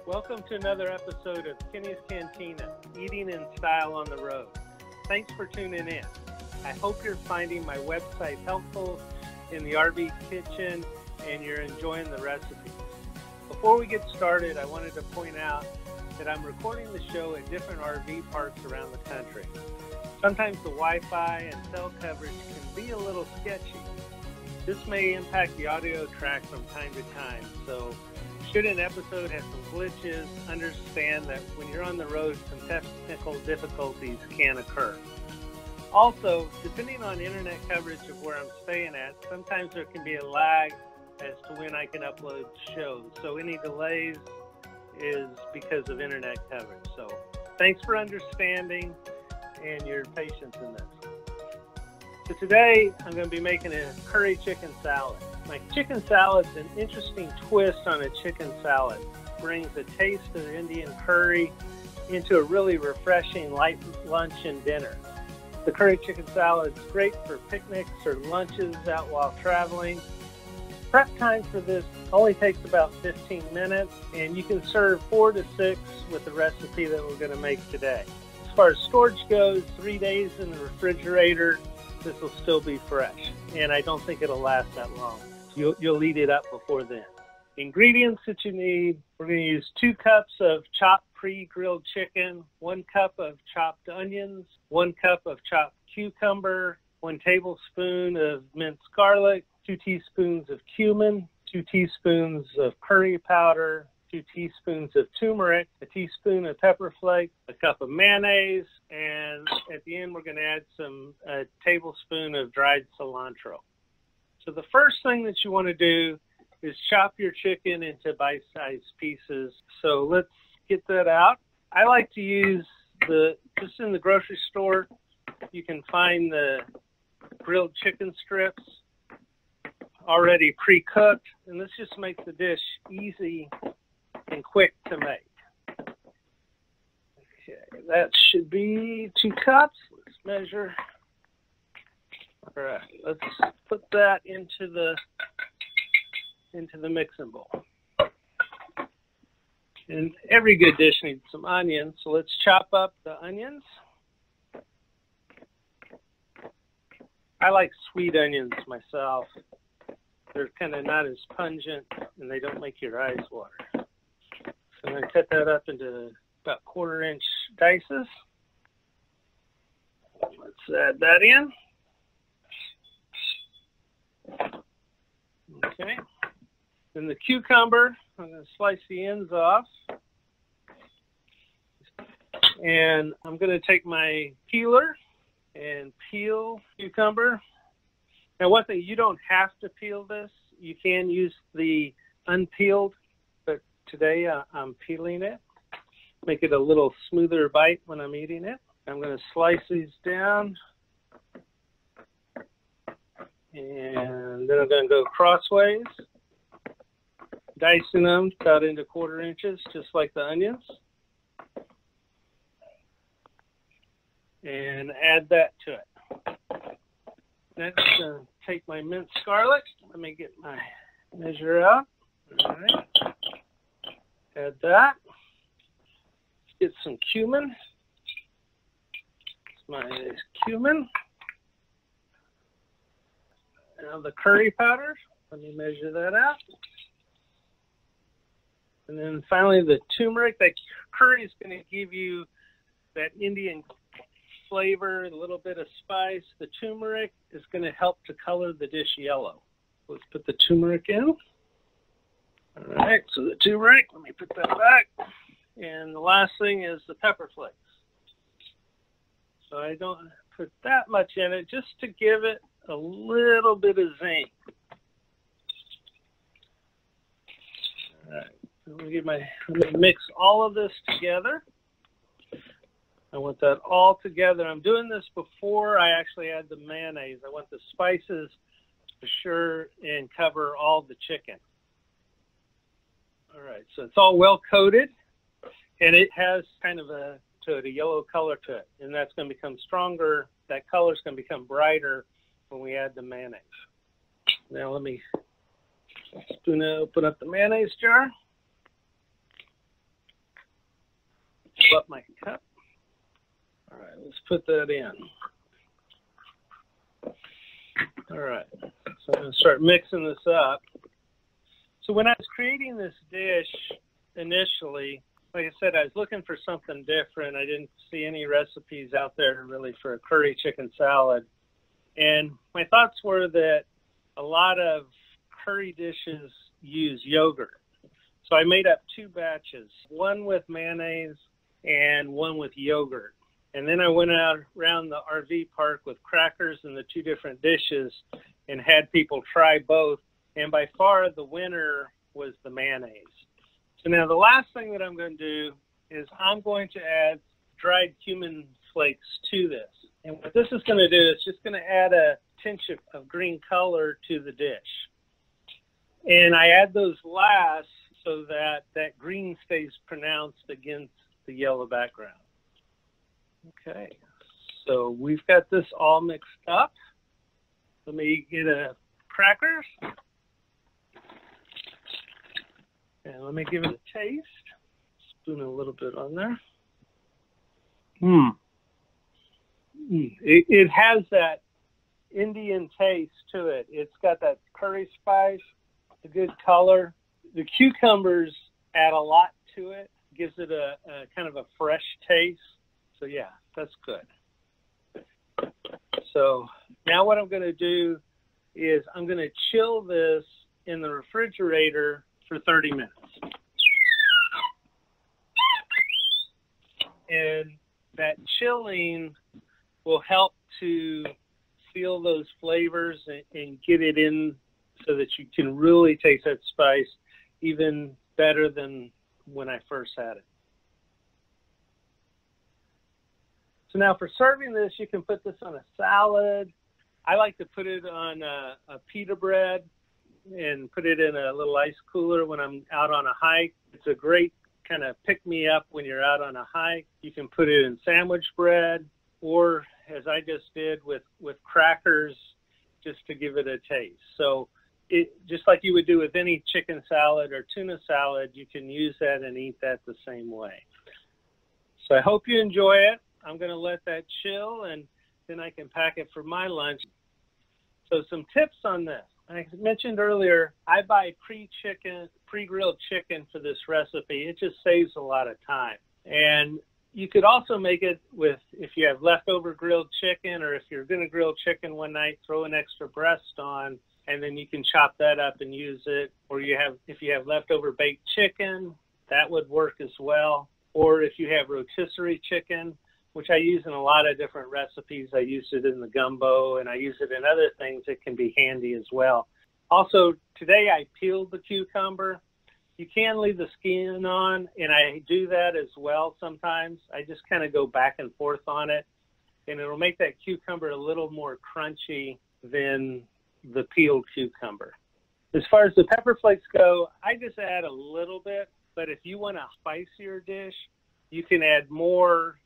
Welcome to another episode of Kenny's Kantina, Eating in Style on the Road. Thanks for tuning in. I hope you're finding my website helpful in the RV kitchen and you're enjoying the recipes. Before we get started, I wanted to point out that I'm recording the show at different RV parks around the country. Sometimes the Wi-Fi and cell coverage can be a little sketchy. This may impact the audio track from time to time, so should an episode have some glitches, understand that when you're on the road, some technical difficulties can occur. Also, depending on internet coverage of where I'm staying at, sometimes there can be a lag as to when I can upload shows. So any delays is because of internet coverage. So thanks for understanding and your patience in this. So today I'm going to be making a curry chicken salad. My chicken salad is an interesting twist on a chicken salad. It brings a taste of Indian curry into a really refreshing light lunch and dinner. The curry chicken salad is great for picnics or lunches out while traveling. Prep time for this only takes about 15 minutes, and you can serve 4 to 6 with the recipe that we're going to make today. As far as storage goes, 3 days in the refrigerator, this will still be fresh, and I don't think it'll last that long. You'll eat it up before then. Ingredients that you need, we're going to use 2 cups of chopped pre-grilled chicken, 1 cup of chopped onions, 1 cup of chopped cucumber, 1 tablespoon of minced garlic, 2 teaspoons of cumin, 2 teaspoons of curry powder, 2 teaspoons of turmeric, a teaspoon of pepper flakes, a cup of mayonnaise, and at the end we're going to add a tablespoon of dried cilantro. So the first thing that you want to do is chop your chicken into bite-sized pieces. So let's get that out. I like to use just in the grocery store, you can find the grilled chicken strips already pre-cooked, and this just makes the dish easy and quick to make. Okay, that should be 2 cups. Let's measure. All right, let's put that into the mixing bowl. And every good dish needs some onions, so let's chop up the onions. I like sweet onions myself. They're kind of not as pungent, and they don't make your eyes water. So I'm going to cut that up into about 1/4-inch dices. Let's add that in. Okay. Then the cucumber, I'm going to slice the ends off. And I'm going to take my peeler and peel cucumber. Now, one thing, you don't have to peel this. You can use the unpeeled, but today I'm peeling it. Make it a little smoother bite when I'm eating it. I'm going to slice these down. And then I'm going to go crossways, dicing them about into 1/4 inches, just like the onions. And add that to it. Next, take my minced garlic. Let me get my measure out. All right. Add that. Let's get some cumin. It's my cumin. Now the curry powder. Let me measure that out. And then finally the turmeric. That curry is going to give you that Indian flavor, a little bit of spice. The turmeric is going to help to color the dish yellow. Let's put the turmeric in. All right, so the turmeric, let me put that back. And the last thing is the pepper flakes. So I don't put that much in it, just to give it a little bit of zing. All right, let me mix all of this together. I want that all together. I'm doing this before I actually add the mayonnaise. I want the spices to sure and cover all the chicken. All right, so it's all well coated, and it has kind of a yellow color to it, and that's going to become stronger. That color is going to become brighter when we add the mayonnaise. Now let me open up the mayonnaise jar. fill up my cup. All right, let's put that in. All right, so I'm going to start mixing this up. So when I was creating this dish initially, like I said, I was looking for something different. I didn't see any recipes out there really for a curry chicken salad. And my thoughts were that a lot of curry dishes use yogurt. So I made up 2 batches, one with mayonnaise and one with yogurt. And then I went out around the RV park with crackers and the 2 different dishes and had people try both. And by far the winner was the mayonnaise. So now the last thing that I'm going to do is I'm going to add dried cumin flakes to this. And what this is going to do is just going to add a tinge of green color to the dish. And I add those last so that that green stays pronounced against the yellow background. Okay, so we've got this all mixed up. Let me get a crackers. And let me give it a taste. Spoon a little bit on there. It has that Indian taste to it. It's got that curry spice, a good color. The cucumbers add a lot to it. Gives it a kind of a fresh taste. So yeah, that's good. So now what I'm going to do is I'm going to chill this in the refrigerator for 30 minutes. And that chilling will help to seal those flavors and get it in so that you can really taste that spice even better than when I first had it. So now for serving this, you can put this on a salad. I like to put it on a pita bread and put it in a little ice cooler when I'm out on a hike. It's a great kind of pick-me-up when you're out on a hike. You can put it in sandwich bread or, as I just did, with crackers just to give it a taste. So it, just like you would do with any chicken salad or tuna salad, you can use that and eat that the same way. So I hope you enjoy it. I'm going to let that chill, and then I can pack it for my lunch. So some tips on this. I mentioned earlier, I buy pre-grilled chicken for this recipe. It just saves a lot of time. And you could also make it with, if you have leftover grilled chicken, or if you're going to grill chicken one night, throw an extra breast on, and then you can chop that up and use it. Or if you have leftover baked chicken, that would work as well. Or if you have rotisserie chicken, which I use in a lot of different recipes. I use it in the gumbo, and I use it in other things that can be handy as well. Also, today I peeled the cucumber. You can leave the skin on, and I do that as well sometimes. I just kind of go back and forth on it, and it'll make that cucumber a little more crunchy than the peeled cucumber. As far as the pepper flakes go, I just add a little bit, but if you want a spicier dish, you can add more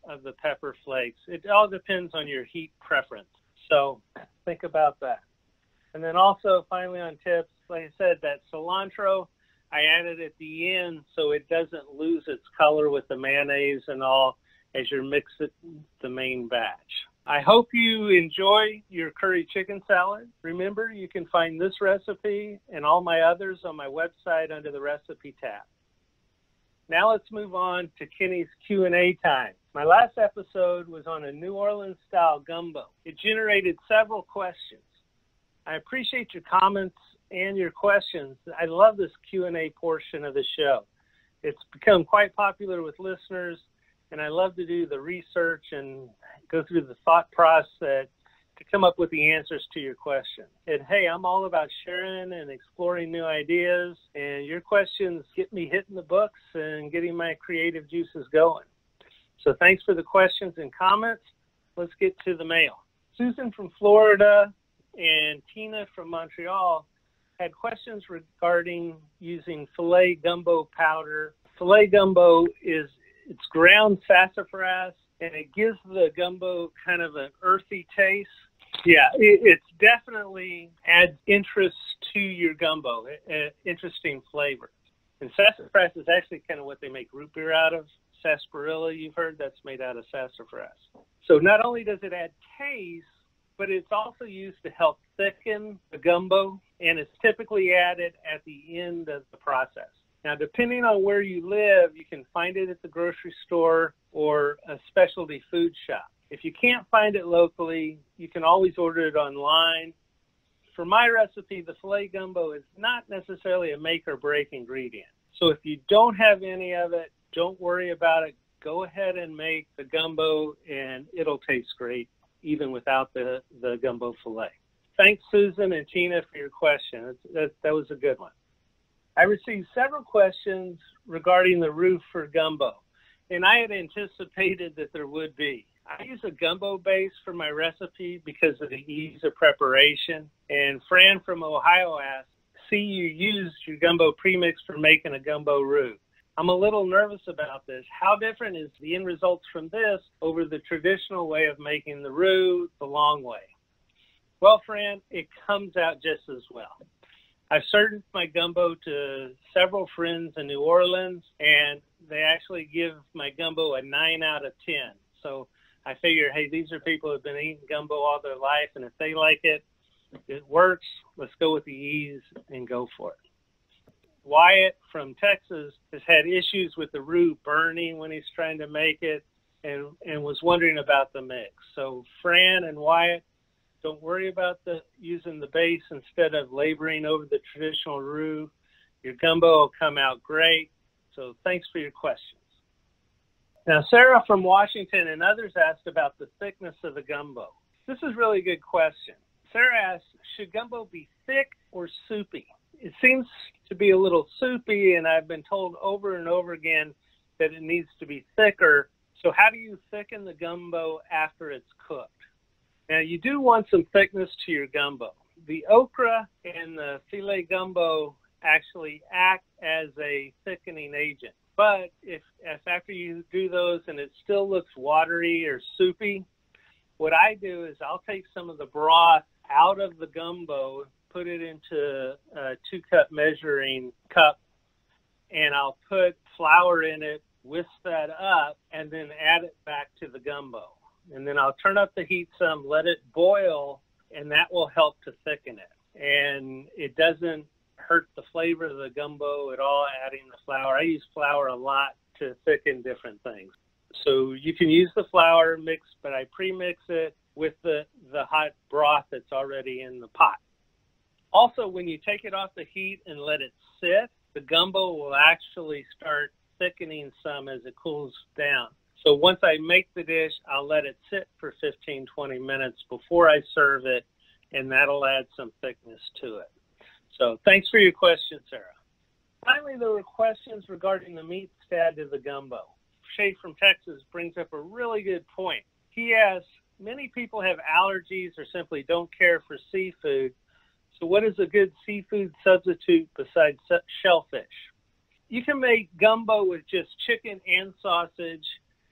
of the pepper flakes. It all depends on your heat preference. So think about that. And then also, finally on tips, like I said, that cilantro, I added at the end so it doesn't lose its color with the mayonnaise and all as you're mixing the main batch. I hope you enjoy your curry chicken salad. Remember, you can find this recipe and all my others on my website under the recipe tab. Now let's move on to Kenny's Q&A time. My last episode was on a New Orleans-style gumbo. It generated several questions. I appreciate your comments and your questions. I love this Q&A portion of the show. It's become quite popular with listeners, and I love to do the research and go through the thought process to come up with the answers to your questions. And hey, I'm all about sharing and exploring new ideas, and your questions get me hitting the books and getting my creative juices going. So thanks for the questions and comments. Let's get to the mail. Susan from Florida and Tina from Montreal had questions regarding using filet gumbo powder. Filet gumbo it's ground sassafras, and it gives the gumbo kind of an earthy taste. Yeah, it's definitely adds interest to your gumbo, interesting flavor. And sassafras is actually kind of what they make root beer out of. sarsaparilla you've heard, that's made out of sassafras. So not only does it add taste, but it's also used to help thicken the gumbo, and it's typically added at the end of the process. Now, depending on where you live, you can find it at the grocery store or a specialty food shop. If you can't find it locally, you can always order it online. For my recipe, the filet gumbo is not necessarily a make or break ingredient. So if you don't have any of it, don't worry about it. Go ahead and make the gumbo, and it'll taste great even without the gumbo filet. Thanks, Susan and Tina, for your question. That was a good one. I received several questions regarding the roux for gumbo, and I had anticipated that there would be. I use a gumbo base for my recipe because of the ease of preparation. And Fran from Ohio asked, see, you used your gumbo premix for making a gumbo roux. I'm a little nervous about this. How different is the end results from this over the traditional way of making the roux the long way? Well, Fran, it comes out just as well. I've served my gumbo to several friends in New Orleans, and they actually give my gumbo a 9 out of 10. So I figure, hey, these are people who have been eating gumbo all their life, and if they like it, it works. Let's go with the ease and go for it. Wyatt from Texas has had issues with the roux burning when he's trying to make it and was wondering about the mix. So Fran and Wyatt, don't worry about using the base instead of laboring over the traditional roux. Your gumbo will come out great. So thanks for your questions. Now, Sarah from Washington and others asked about the thickness of the gumbo. This is a really good question. Sarah asked, should gumbo be thick or soupy? It seems to be a little soupy, and I've been told over and over again that it needs to be thicker. So how do you thicken the gumbo after it's cooked? Now, you do want some thickness to your gumbo. The okra and the filet gumbo actually act as a thickening agent. But if after you do those and it still looks watery or soupy, what I do is I'll take some of the broth out of the gumbo, put it into a 2-cup measuring cup, and I'll put flour in it, whisk that up, and then add it back to the gumbo. And then I'll turn up the heat some, let it boil, and that will help to thicken it. And it doesn't hurt the flavor of the gumbo at all, adding the flour. I use flour a lot to thicken different things. So you can use the flour mix, but I pre-mix it with the hot broth that's already in the pot. Also, when you take it off the heat and let it sit, the gumbo will actually start thickening some as it cools down. So once I make the dish, I'll let it sit for 15, 20 minutes before I serve it, and that'll add some thickness to it. So thanks for your question, Sarah. Finally, there were questions regarding the meats to add to the gumbo. Shay from Texas brings up a really good point. He asks, many people have allergies or simply don't care for seafood. So what is a good seafood substitute besides shellfish? You can make gumbo with just chicken and sausage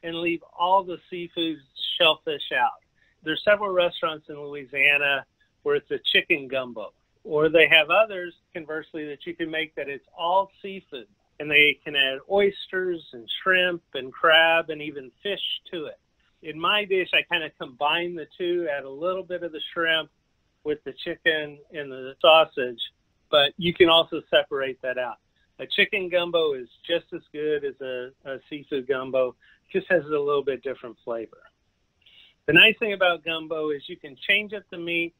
and leave all the seafood shellfish out. There's several restaurants in Louisiana where it's a chicken gumbo. Or they have others, conversely, that you can make that it's all seafood. And they can add oysters and shrimp and crab and even fish to it. In my dish, I kind of combine the two, add a little bit of the shrimp with the chicken and the sausage, but you can also separate that out. A chicken gumbo is just as good as a seafood gumbo, just has a little bit different flavor. The nice thing about gumbo is you can change up the meat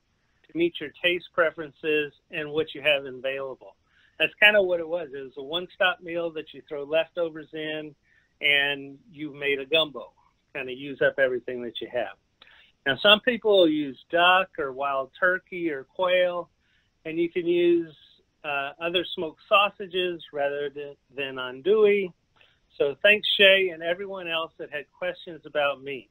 to meet your taste preferences and what you have available. That's kind of what it was. It was a one-stop meal that you throw leftovers in, and you made a gumbo. Kind of use up everything that you have. Now, some people will use duck or wild turkey or quail, and you can use other smoked sausages rather than andouille. So thanks, Shay, and everyone else that had questions about meat.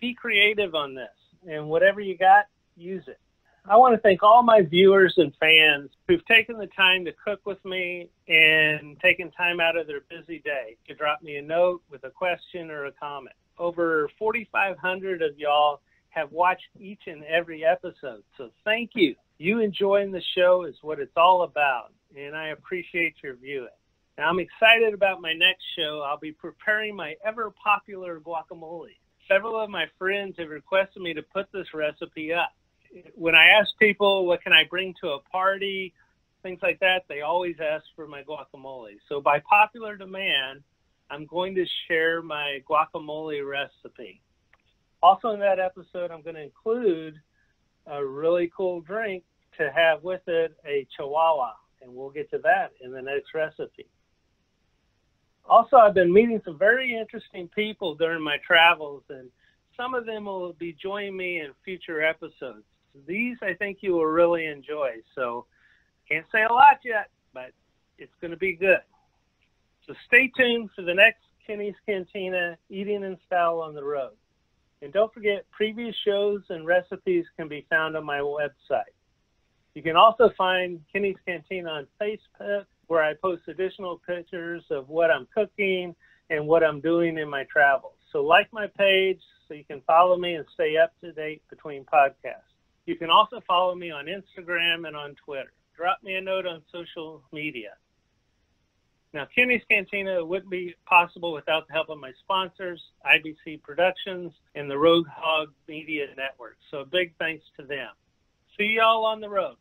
Be creative on this, and whatever you got, use it. I want to thank all my viewers and fans who've taken the time to cook with me and taken time out of their busy day to drop me a note with a question or a comment. Over 4,500 of y'all have watched each and every episode, so thank you. You enjoying the show is what it's all about, and I appreciate your viewing. Now, I'm excited about my next show. I'll be preparing my ever-popular guacamole. Several of my friends have requested me to put this recipe up. When I ask people, what can I bring to a party, things like that, they always ask for my guacamole. So by popular demand, I'm going to share my guacamole recipe. Also in that episode, I'm going to include a really cool drink to have with it, a chihuahua, and we'll get to that in the next recipe. Also, I've been meeting some very interesting people during my travels, and some of them will be joining me in future episodes. These I think you will really enjoy. So can't say a lot yet, but it's going to be good. So stay tuned for the next Kenny's Kantina, Eating in Style on the Road. And don't forget, previous shows and recipes can be found on my website. You can also find Kenny's Kantina on Facebook, where I post additional pictures of what I'm cooking and what I'm doing in my travels. So like my page so you can follow me and stay up to date between podcasts. You can also follow me on Instagram and on Twitter. Drop me a note on social media. Now, Kenny's Kantina wouldn't be possible without the help of my sponsors, IBC Productions, and the Rogue Hog Media Network. So a big thanks to them. See y'all on the road.